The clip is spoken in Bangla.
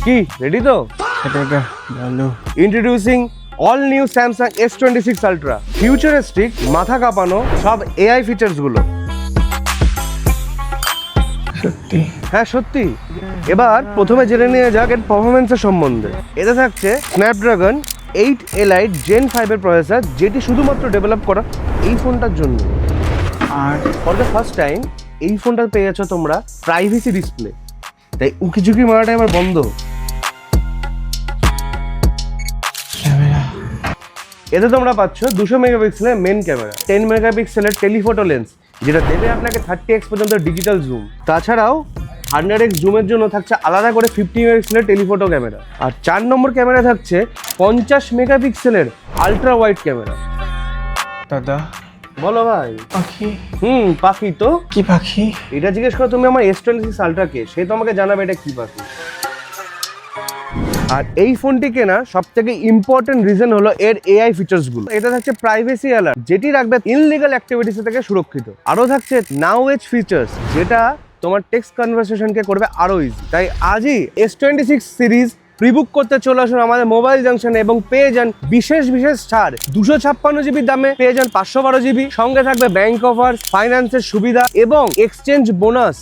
কি রেডি তো? এটা ভালো। Introducing all new Samsung S26 ultra, futuristic, মাথা কাঁপানো সব এআই ফিচার্স গুলো। সত্যি? হ্যাঁ সত্যি। এবার প্রথমে জেনে নিয়ে যাক এর পারফরমেন্সের সম্বন্ধে। এতে থাকছে স্ন্যাপড্রাগন 8 এলাইট Gen 5 এর প্রসেসর, যেটি শুধুমাত্র ডেভেলপ করা এই ফোনটার জন্য। আর ফর দ্য ফার্স্ট টাইম এই ফোনটা পেয়ে যাচ্ছ তোমরা প্রাইভেসি ডিসপ্লে, তাই উকিঝুঁকি মারাটা এবার বন্ধ। ক্যামেরা, এতে তোমরা পাচ্ছ 200 মেগাপিক্সেলের মেন ক্যামেরা, 10 মেগাপিক্সেলের টেলিফোটো লেন্স, যেটা দেবে আপনাকে 30x পর্যন্ত ডিজিটাল জুম। তাছাড়াও 100x জুমের জন্য থাকছে আলাদা করে 50 মেগাপিক্সেলের টেলিফোটো ক্যামেরা। আর 4 নম্বর ক্যামেরা থাকছে 50 মেগাপিক্সেলের আলট্রা ওয়াইড ক্যামেরা। দাদা বলো ভাই। পাখি? পাখি তো। কি পাখি? এটা জিজ্ঞেস করো তুমি আমার S26 আলট্রাকে, সে তো আমাকে জানাবে এটা কি পাখি। আর এই ফোনটি কেনা সব থেকে ইম্পর্টেন্ট রিজন হলো এর এআই ফিচার্স গুলো। এটা থাকছে প্রাইভেসি অ্যালার্ট, যেটি রাখবে ইনলিগাল অ্যাক্টিভিটিস থেকে সুরক্ষিত। আরো থাকছে নাও এজ ফিচার্স, যেটা তোমার টেক্সট কনভারসেশনকে করবে আরো ইজি। তাই আজই S26 সিরিজ প্রিবুক করতে চলে আসুন আমাদের মোবাইল জাংশনে এবং পেয়ে যান বিশেষ ছাড়। 256 জিবির দামে পেয়ে যান 512 জিবি, সঙ্গে থাকবে ব্যাংক অফার, ফাইন্যান্সের সুবিধা এবং এক্সচেঞ্জ বোনাস।